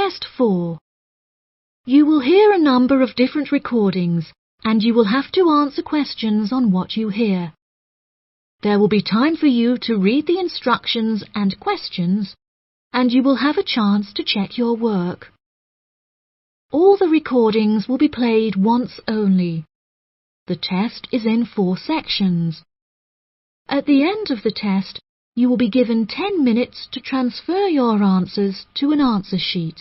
Test 4. You will hear a number of different recordings and you will have to answer questions on what you hear. There will be time for you to read the instructions and questions, and you will have a chance to check your work. All the recordings will be played once only. The test is in 4 sections. At the end of the test, you will be given 10 minutes to transfer your answers to an answer sheet.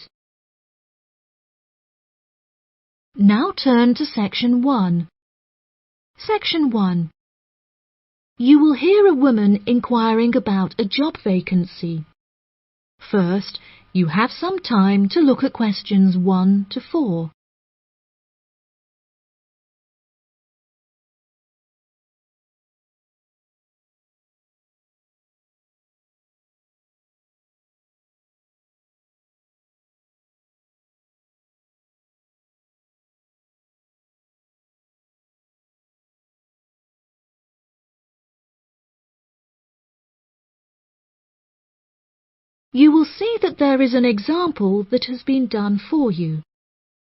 Now turn to Section 1. Section 1. You will hear a woman inquiring about a job vacancy. First, you have some time to look at questions 1 to 4. You will see that there is an example that has been done for you.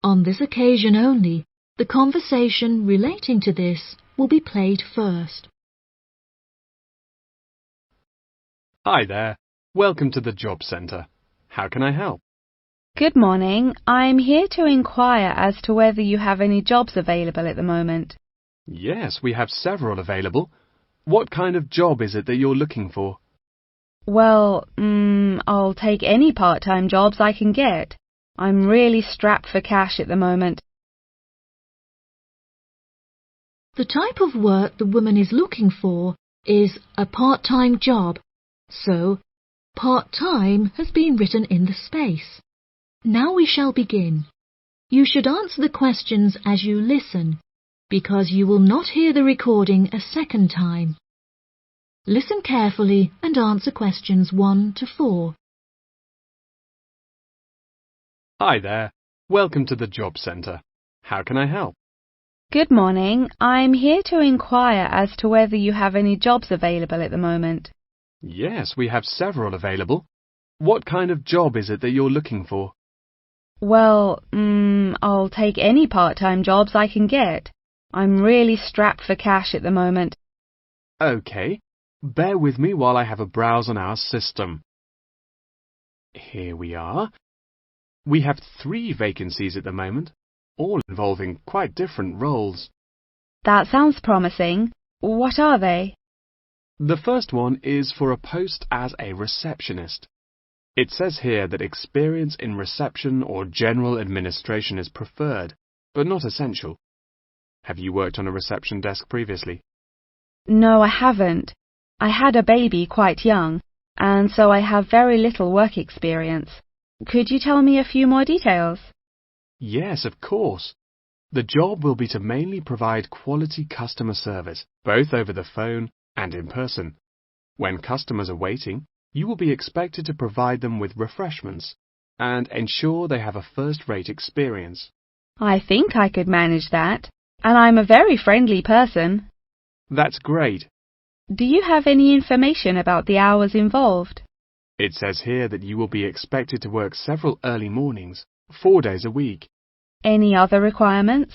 On this occasion only, the conversation relating to this will be played first. Hi there. Welcome to the Job Centre. How can I help? Good morning. I'm here to inquire as to whether you have any jobs available at the moment. Yes, we have several available. What kind of job is it that you're looking for? Well, I'll take any part-time jobs I can get. I'm really strapped for cash at the moment. The type of work the woman is looking for is a part-time job, so part-time has been written in the space. Now we shall begin. You should answer the questions as you listen, because you will not hear the recording a second time. Listen carefully and answer questions 1 to 4. Hi there. Welcome to the Job Centre. How can I help? Good morning. I'm here to inquire as to whether you have any jobs available at the moment. Yes, we have several available. What kind of job is it that you're looking for? Well, I'll take any part-time jobs I can get. I'm really strapped for cash at the moment. OK. Bear with me while I have a browse on our system. Here we are. We have 3 vacancies at the moment, all involving quite different roles. That sounds promising. What are they? The first one is for a post as a receptionist. It says here that experience in reception or general administration is preferred, but not essential. Have you worked on a reception desk previously? No, I haven't. I had a baby quite young, and so I have very little work experience. Could you tell me a few more details? Yes, of course. The job will be to mainly provide quality customer service, both over the phone and in person. When customers are waiting, you will be expected to provide them with refreshments and ensure they have a first-rate experience. I think I could manage that, and I'm a very friendly person. That's great. Do you have any information about the hours involved? It says here that you will be expected to work several early mornings, 4 days a week. Any other requirements?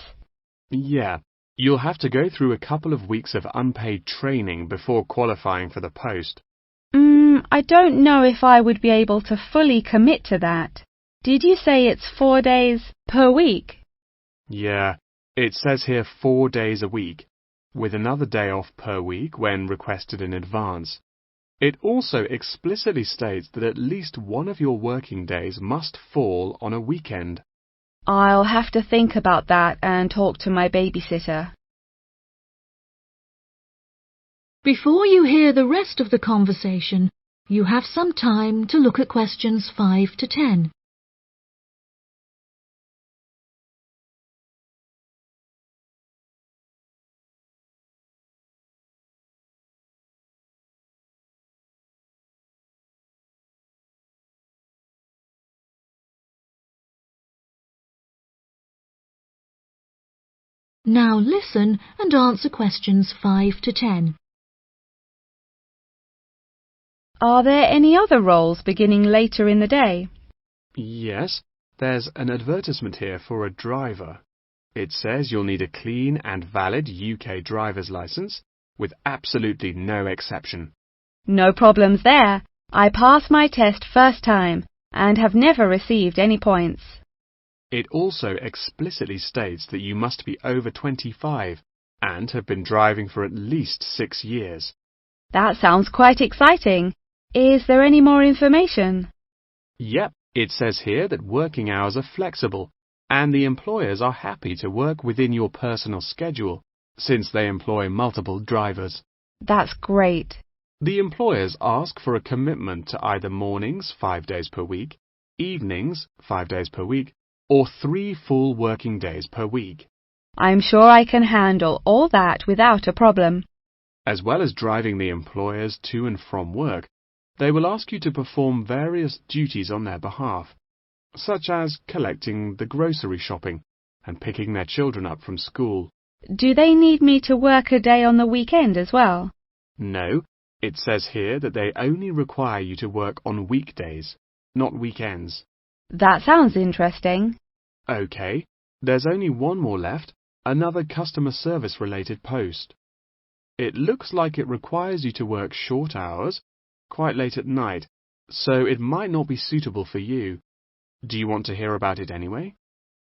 Yeah, you'll have to go through a couple of weeks of unpaid training before qualifying for the post. I don't know if I would be able to fully commit to that. Did you say it's 4 days per week? Yeah, it says here 4 days a week, with another day off per week when requested in advance. It also explicitly states that at least one of your working days must fall on a weekend. I'll have to think about that and talk to my babysitter. Before you hear the rest of the conversation, you have some time to look at questions 5 to 10. Now listen and answer questions 5 to 10. Are there any other roles beginning later in the day? Yes, There's an advertisement here for a driver. It says you'll need a clean and valid UK driver's license, with absolutely no exception. No problems there. I passed my test first time and have never received any points. It also explicitly states that you must be over 25 and have been driving for at least 6 years. That sounds quite exciting. Is there any more information? Yep, it says here that working hours are flexible and the employers are happy to work within your personal schedule since they employ multiple drivers. That's great. The employers ask for a commitment to either mornings 5 days per week, evenings 5 days per week, or 3 full working days per week. I'm sure I can handle all that without a problem. As well as driving the employers to and from work, they will ask you to perform various duties on their behalf, such as collecting the grocery shopping and picking their children up from school. Do they need me to work a day on the weekend as well? No, it says here that they only require you to work on weekdays, not weekends. That sounds interesting. OK, there's only one more left, another customer service related post. It looks like it requires you to work short hours, quite late at night, so it might not be suitable for you. Do you want to hear about it anyway?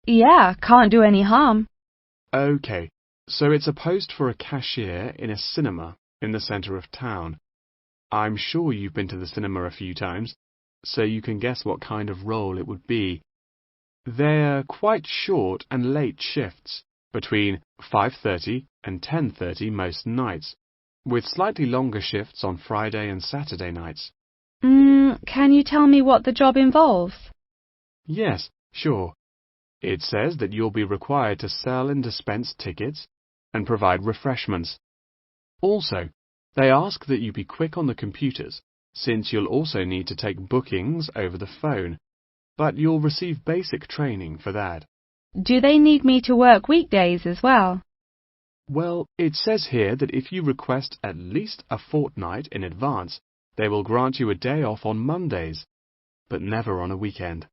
Yeah, can't do any harm. OK, so it's a post for a cashier in a cinema in the centre of town. I'm sure you've been to the cinema a few times, so you can guess what kind of role it would be. They're quite short and late shifts, between 5:30 and 10:30 most nights, with slightly longer shifts on Friday and Saturday nights. Can you tell me what the job involves? Yes, sure. It says that you'll be required to sell and dispense tickets and provide refreshments. Also, they ask that you be quick on the computers, since you'll also need to take bookings over the phone, but you'll receive basic training for that. Do they need me to work weekdays as well? Well, it says here that if you request at least a fortnight in advance, they will grant you a day off on Mondays, but never on a weekend.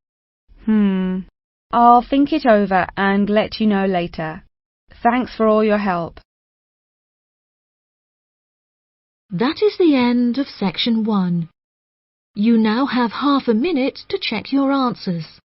I'll think it over and let you know later. Thanks for all your help. That is the end of section 1. You now have half a minute to check your answers.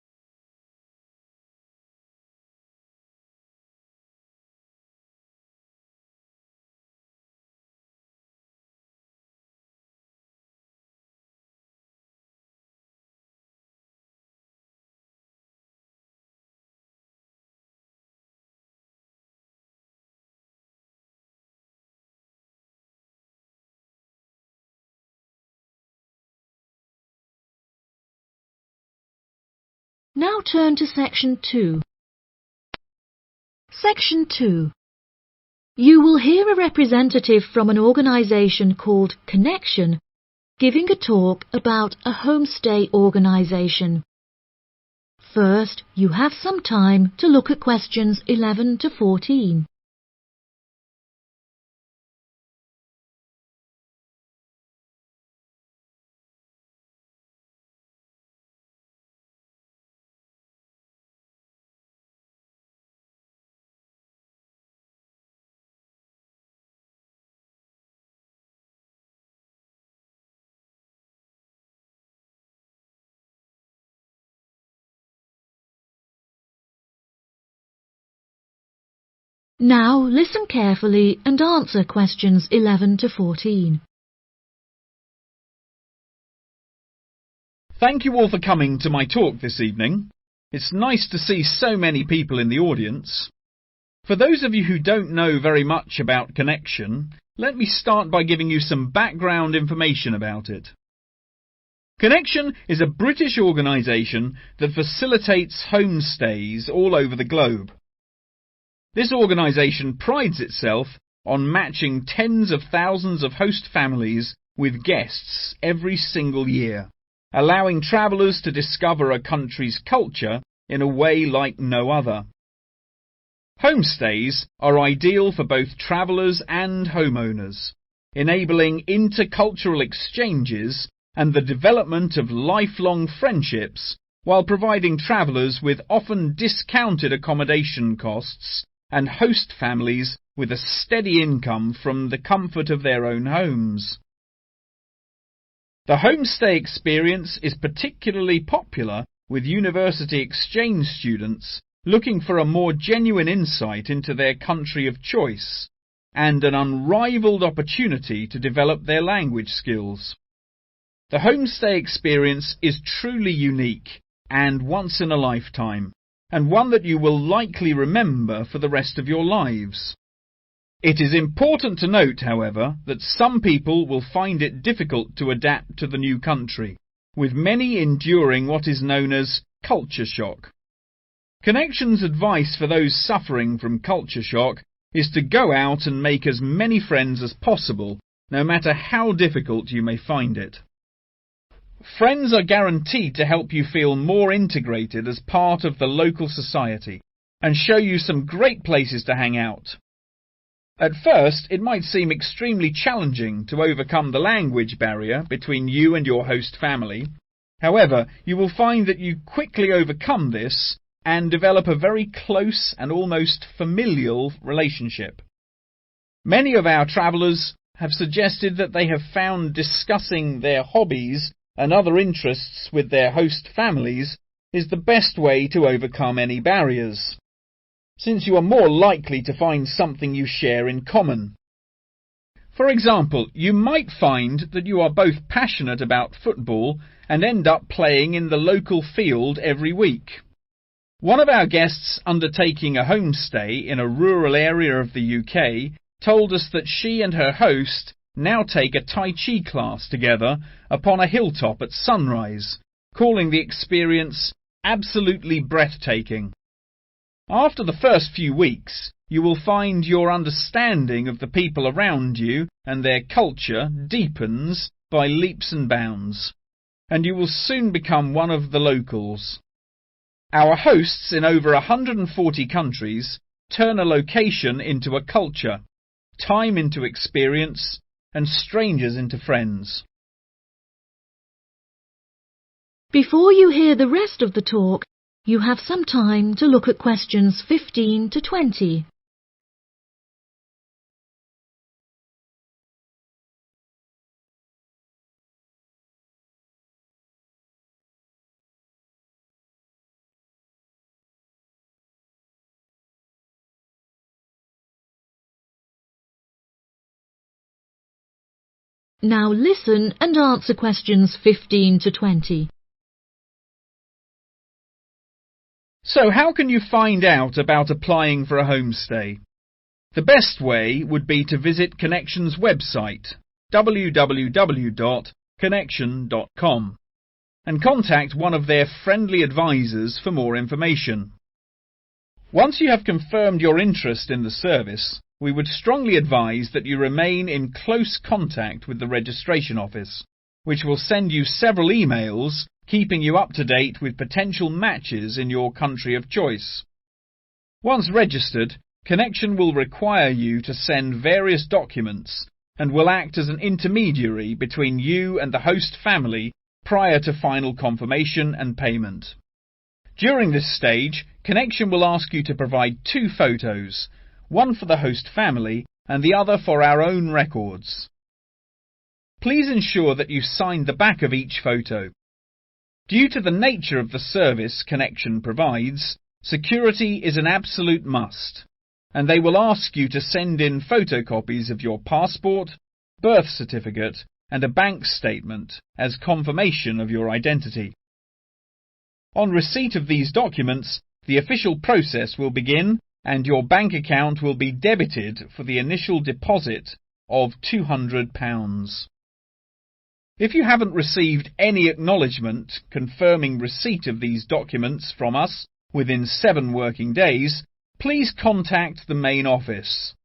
Now turn to section 2. Section 2. You will hear a representative from an organisation called Connection giving a talk about a homestay organisation. First, you have some time to look at questions 11 to 14. Now listen carefully and answer questions 11 to 14. Thank you all for coming to my talk this evening. It's nice to see so many people in the audience. For those of you who don't know very much about Connection, let me start by giving you some background information about it. Connection is a British organisation that facilitates homestays all over the globe. This organisation prides itself on matching tens of thousands of host families with guests every single year, allowing travellers to discover a country's culture in a way like no other. Homestays are ideal for both travellers and homeowners, enabling intercultural exchanges and the development of lifelong friendships while providing travellers with often discounted accommodation costs and host families with a steady income from the comfort of their own homes. The homestay experience is particularly popular with university exchange students looking for a more genuine insight into their country of choice and an unrivaled opportunity to develop their language skills. The homestay experience is truly unique and once in a lifetime, and one that you will likely remember for the rest of your lives. It is important to note, however, that some people will find it difficult to adapt to the new country, with many enduring what is known as culture shock. Connection's advice for those suffering from culture shock is to go out and make as many friends as possible, no matter how difficult you may find it. Friends are guaranteed to help you feel more integrated as part of the local society and show you some great places to hang out. At first, it might seem extremely challenging to overcome the language barrier between you and your host family. However, you will find that you quickly overcome this and develop a very close and almost familial relationship. Many of our travellers have suggested that they have found discussing their hobbies and other interests with their host families is the best way to overcome any barriers, since you are more likely to find something you share in common. For example, you might find that you are both passionate about football and end up playing in the local field every week. One of our guests undertaking a homestay in a rural area of the UK told us that she and her host now take a Tai Chi class together upon a hilltop at sunrise, calling the experience absolutely breathtaking. After the first few weeks, you will find your understanding of the people around you and their culture deepens by leaps and bounds, and you will soon become one of the locals. Our hosts in over 140 countries turn a location into a culture, time into experience, and strangers into friends. Before you hear the rest of the talk, you have some time to look at questions 15 to 20. Now listen and answer questions 15 to 20. So how can you find out about applying for a homestay? The best way would be to visit Connection's website, www.connection.com, and contact one of their friendly advisors for more information. Once you have confirmed your interest in the service, we would strongly advise that you remain in close contact with the registration office, which will send you several emails keeping you up to date with potential matches in your country of choice. Once registered, Connection will require you to send various documents and will act as an intermediary between you and the host family prior to final confirmation and payment. During this stage, Connection will ask you to provide 2 photos, one for the host family and the other for our own records. Please ensure that you sign the back of each photo. Due to the nature of the service Connection provides, security is an absolute must, and they will ask you to send in photocopies of your passport, birth certificate, and a bank statement as confirmation of your identity. On receipt of these documents, the official process will begin and your bank account will be debited for the initial deposit of £200. If you haven't received any acknowledgement confirming receipt of these documents from us within 7 working days, please contact the main office.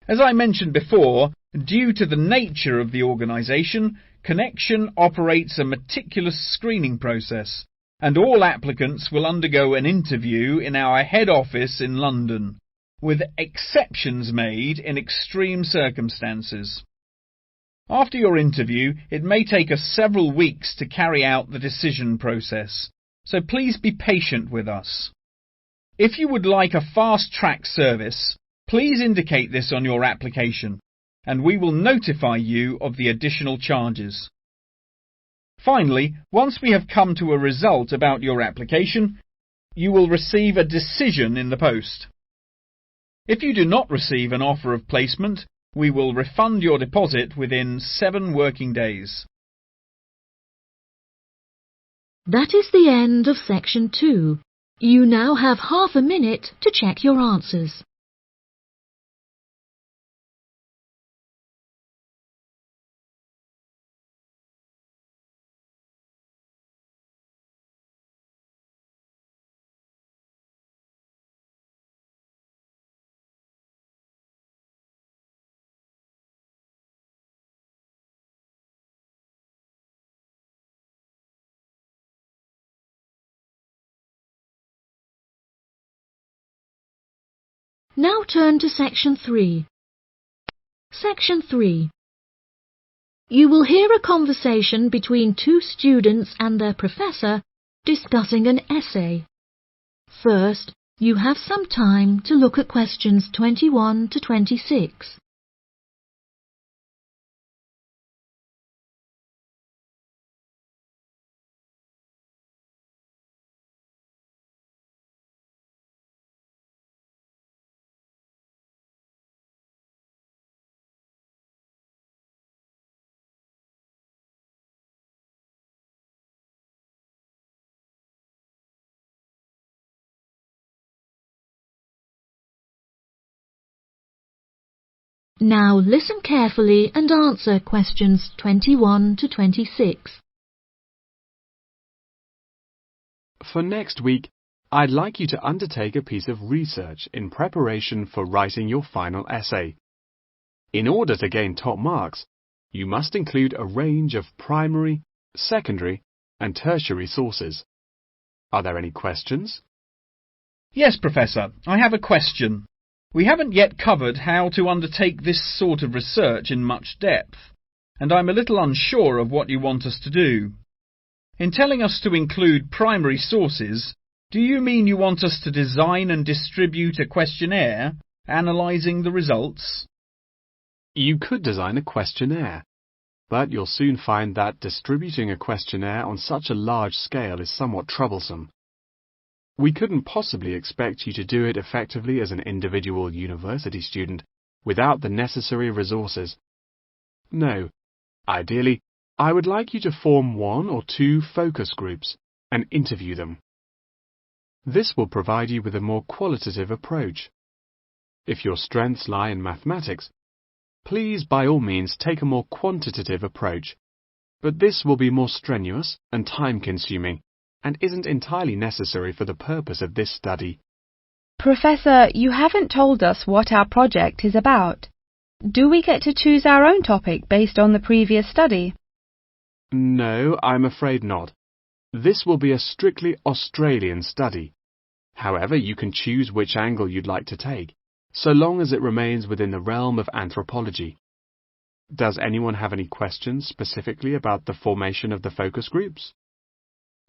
As I mentioned before, due to the nature of the organisation, Connection operates a meticulous screening process, and all applicants will undergo an interview in our head office in London, with exceptions made in extreme circumstances. After your interview, it may take us several weeks to carry out the decision process, so please be patient with us. If you would like a fast-track service, please indicate this on your application, and we will notify you of the additional charges. Finally, once we have come to a result about your application, you will receive a decision in the post. If you do not receive an offer of placement, we will refund your deposit within 7 working days. That is the end of section 2. You now have half a minute to check your answers. Now turn to section 3. Section 3. You will hear a conversation between 2 students and their professor discussing an essay. First, you have some time to look at questions 21 to 26. Now listen carefully and answer questions 21 to 26. For next week, I'd like you to undertake a piece of research in preparation for writing your final essay. In order to gain top marks, you must include a range of primary, secondary, and tertiary sources. Are there any questions? Yes, Professor, I have a question. We haven't yet covered how to undertake this sort of research in much depth, and I'm a little unsure of what you want us to do. In telling us to include primary sources, do you mean you want us to design and distribute a questionnaire, analysing the results? You could design a questionnaire, but you'll soon find that distributing a questionnaire on such a large scale is somewhat troublesome. We couldn't possibly expect you to do it effectively as an individual university student without the necessary resources. No, ideally, I would like you to form 1 or 2 focus groups and interview them. This will provide you with a more qualitative approach. If your strengths lie in mathematics, please by all means take a more quantitative approach, but this will be more strenuous and time-consuming, and isn't entirely necessary for the purpose of this study. Professor, you haven't told us what our project is about. Do we get to choose our own topic based on the previous study? No, I'm afraid not. This will be a strictly Australian study. However, you can choose which angle you'd like to take, so long as it remains within the realm of anthropology. Does anyone have any questions specifically about the formation of the focus groups?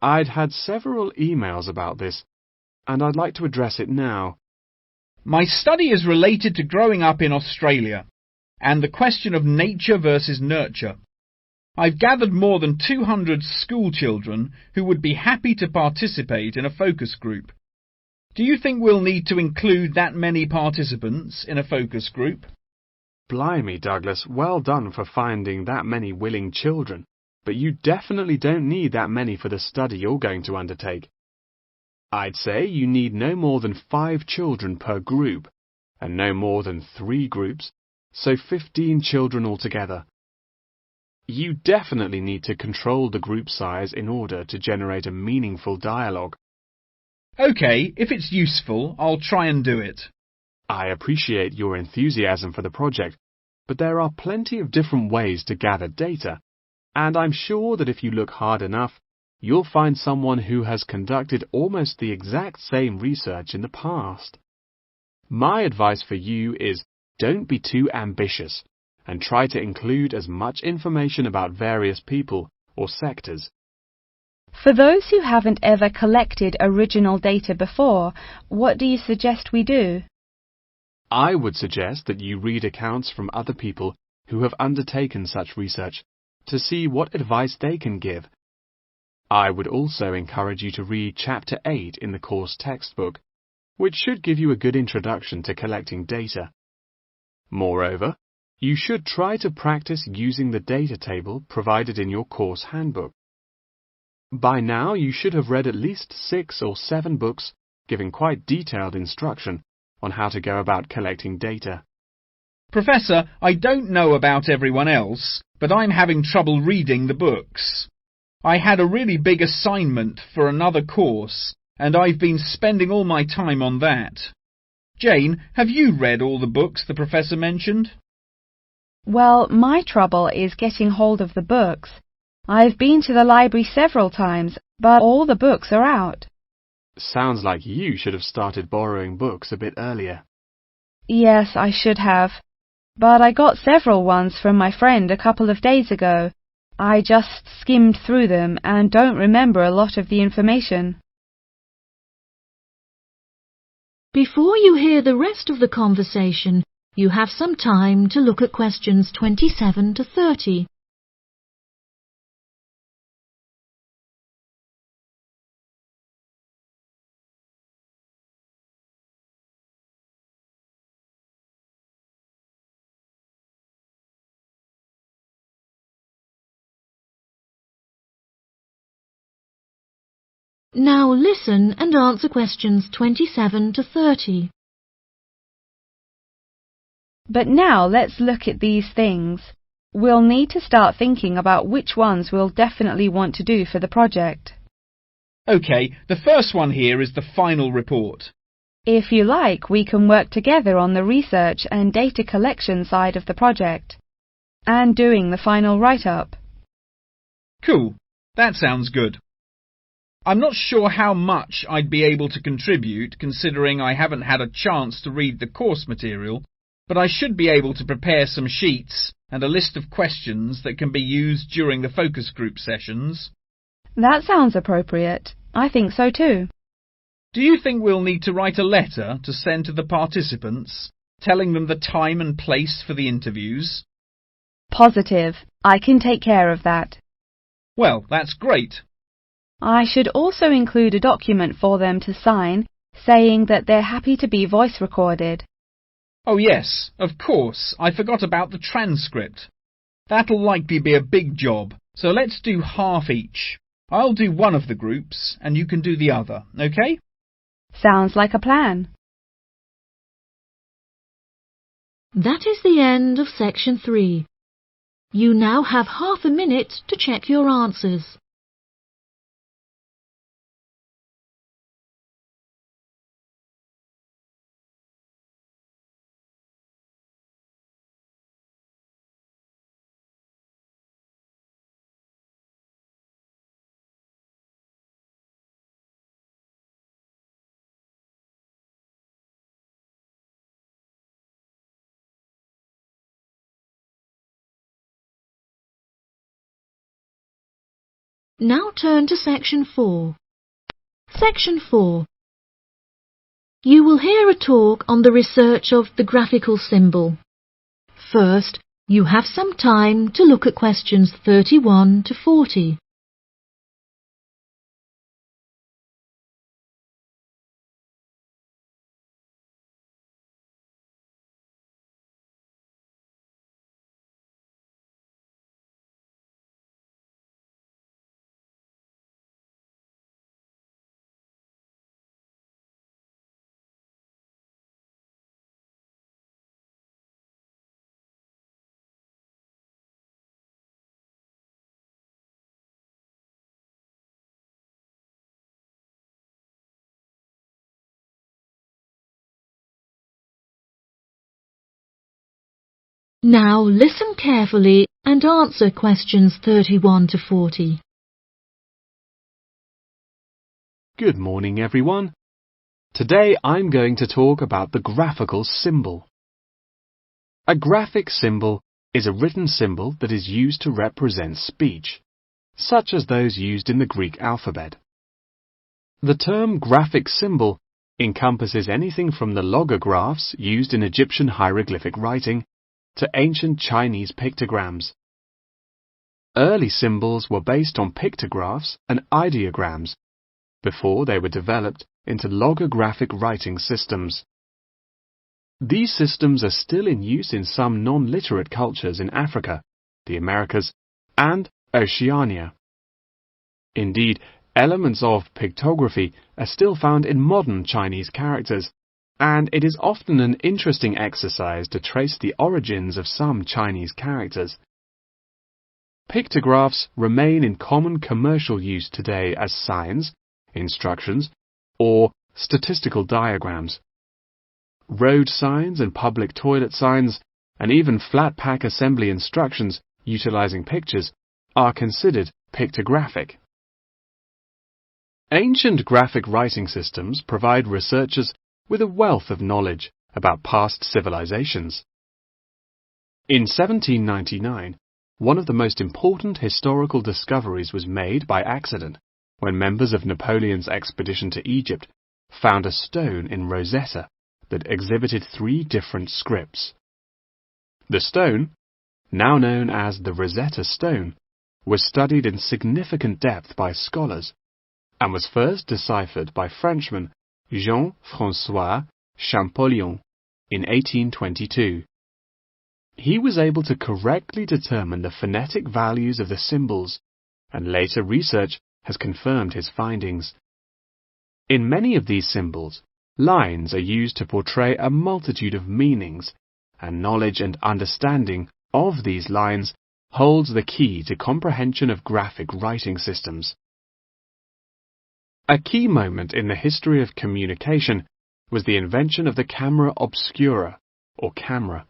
I'd had several emails about this, and I'd like to address it now. My study is related to growing up in Australia, and the question of nature versus nurture. I've gathered more than 200 school children who would be happy to participate in a focus group. Do you think we'll need to include that many participants in a focus group? Blimey, Douglas, well done for finding that many willing children, but you definitely don't need that many for the study you're going to undertake. I'd say you need no more than 5 children per group, and no more than 3 groups, so 15 children altogether. You definitely need to control the group size in order to generate a meaningful dialogue. OK, if it's useful, I'll try and do it. I appreciate your enthusiasm for the project, but there are plenty of different ways to gather data, and I'm sure that if you look hard enough, you'll find someone who has conducted almost the exact same research in the past. My advice for you is don't be too ambitious, and try to include as much information about various people or sectors. For those who haven't ever collected original data before, what do you suggest we do? I would suggest that you read accounts from other people who have undertaken such research to see what advice they can give. I would also encourage you to read Chapter 8 in the course textbook, which should give you a good introduction to collecting data. Moreover, you should try to practice using the data table provided in your course handbook. By now, you should have read at least 6 or 7 books giving quite detailed instruction on how to go about collecting data. Professor, I don't know about everyone else, but I'm having trouble reading the books. I had a really big assignment for another course, and I've been spending all my time on that. Jane, have you read all the books the professor mentioned? Well, my trouble is getting hold of the books. I've been to the library several times, but all the books are out. Sounds like you should have started borrowing books a bit earlier. Yes, I should have. But I got several ones from my friend a couple of days ago. I just skimmed through them and don't remember a lot of the information. Before you hear the rest of the conversation, you have some time to look at questions 27 to 30. Now listen and answer questions 27 to 30. But now let's look at these things. We'll need to start thinking about which ones we'll definitely want to do for the project. OK, the first one here is the final report. If you like, we can work together on the research and data collection side of the project, and doing the final write-up. Cool, that sounds good. I'm not sure how much I'd be able to contribute, considering I haven't had a chance to read the course material, but I should be able to prepare some sheets and a list of questions that can be used during the focus group sessions. That sounds appropriate. I think so too. Do you think we'll need to write a letter to send to the participants, telling them the time and place for the interviews? Positive. I can take care of that. Well, that's great. I should also include a document for them to sign, saying that they're happy to be voice recorded. Oh yes, of course, I forgot about the transcript. That'll likely be a big job, so let's do half each. I'll do one of the groups, and you can do the other, OK? Sounds like a plan. That is the end of section 3. You now have half a minute to check your answers. Now turn to section 4. Section 4. You will hear a talk on the research of the graphical symbol. First, you have some time to look at questions 31 to 40. Now listen carefully and answer questions 31 to 40. Good morning, everyone. Today I'm going to talk about the graphical symbol. A graphic symbol is a written symbol that is used to represent speech, such as those used in the Greek alphabet. The term graphic symbol encompasses anything from the logographs used in Egyptian hieroglyphic writing to ancient Chinese pictograms. Early symbols were based on pictographs and ideograms before they were developed into logographic writing systems. These systems are still in use in some non-literate cultures in Africa, the Americas, and Oceania. Indeed, elements of pictography are still found in modern Chinese characters, and it is often an interesting exercise to trace the origins of some Chinese characters. Pictographs remain in common commercial use today as signs, instructions, or statistical diagrams. Road signs and public toilet signs, and even flat pack assembly instructions utilizing pictures, are considered pictographic. Ancient graphic writing systems provide researchers with a wealth of knowledge about past civilizations. In 1799, one of the most important historical discoveries was made by accident when members of Napoleon's expedition to Egypt found a stone in Rosetta that exhibited 3 different scripts. The stone, now known as the Rosetta Stone, was studied in significant depth by scholars and was first deciphered by Frenchman Jean-François Champollion in 1822. He was able to correctly determine the phonetic values of the symbols, and later research has confirmed his findings. In many of these symbols, lines are used to portray a multitude of meanings, and knowledge and understanding of these lines holds the key to comprehension of graphic writing systems. A key moment in the history of communication was the invention of the camera obscura, or camera.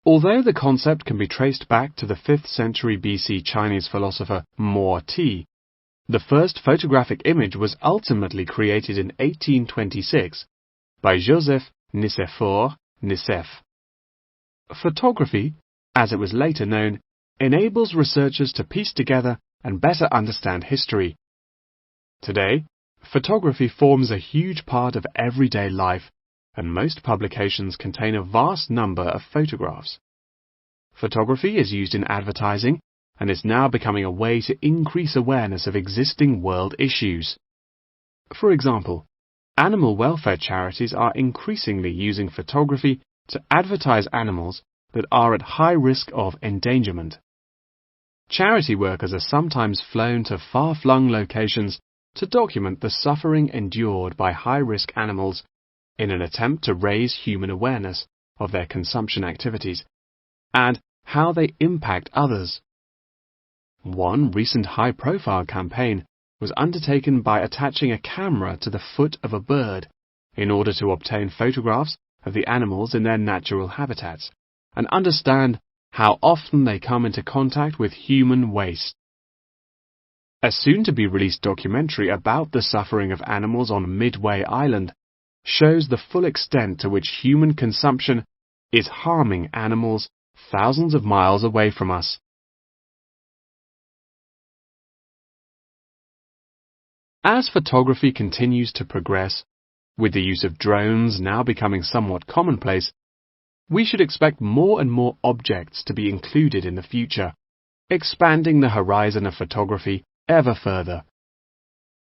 Although the concept can be traced back to the 5th century BC Chinese philosopher Mo Ti, the first photographic image was ultimately created in 1826 by Joseph Nicéphore Nicéph. Photography, as it was later known, enables researchers to piece together and better understand history. Today, photography forms a huge part of everyday life, and most publications contain a vast number of photographs. Photography is used in advertising and is now becoming a way to increase awareness of existing world issues. For example, animal welfare charities are increasingly using photography to advertise animals that are at high risk of endangerment. Charity workers are sometimes flown to far-flung locations to document the suffering endured by high-risk animals in an attempt to raise human awareness of their consumption activities and how they impact others. One recent high-profile campaign was undertaken by attaching a camera to the foot of a bird in order to obtain photographs of the animals in their natural habitats and understand how often they come into contact with human waste. A soon-to-be-released documentary about the suffering of animals on Midway Island shows the full extent to which human consumption is harming animals thousands of miles away from us. As photography continues to progress, with the use of drones now becoming somewhat commonplace, we should expect more and more objects to be included in the future, expanding the horizon of photography ever further.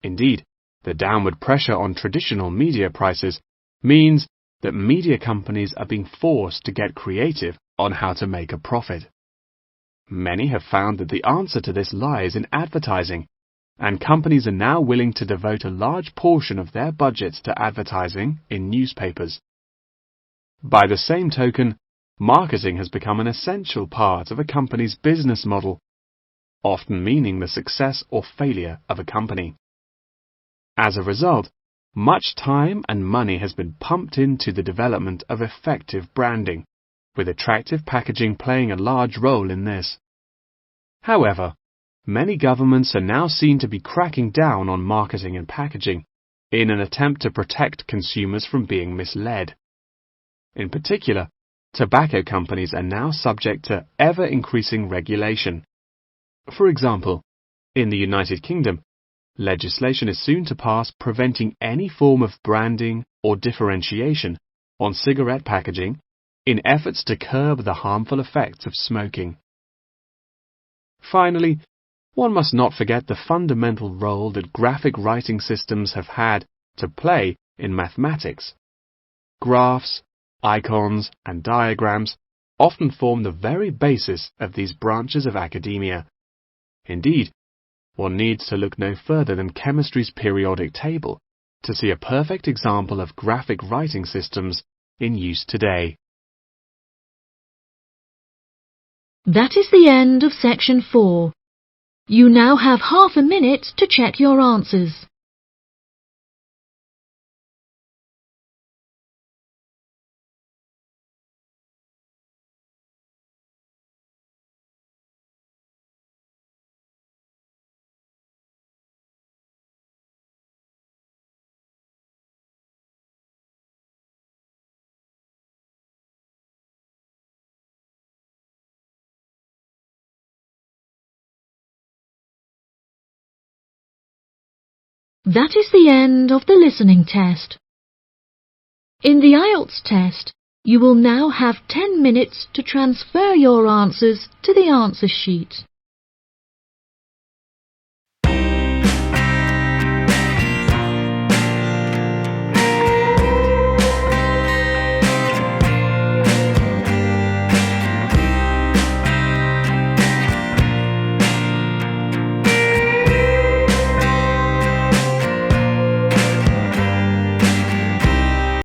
Indeed, the downward pressure on traditional media prices means that media companies are being forced to get creative on how to make a profit. Many have found that the answer to this lies in advertising, and companies are now willing to devote a large portion of their budgets to advertising in newspapers. By the same token, marketing has become an essential part of a company's business model, often meaning the success or failure of a company. As a result, much time and money has been pumped into the development of effective branding, with attractive packaging playing a large role in this. However, many governments are now seen to be cracking down on marketing and packaging in an attempt to protect consumers from being misled. In particular, tobacco companies are now subject to ever-increasing regulation. For example, in the United Kingdom, legislation is soon to pass preventing any form of branding or differentiation on cigarette packaging in efforts to curb the harmful effects of smoking. Finally, one must not forget the fundamental role that graphic writing systems have had to play in mathematics. Graphs, icons, and diagrams often form the very basis of these branches of academia. Indeed, one needs to look no further than chemistry's periodic table to see a perfect example of graphic writing systems in use today. That is the end of section 4. You now have half a minute to check your answers. That is the end of the listening test. In the Ielts test, you will now have 10 minutes to transfer your answers to the answer sheet.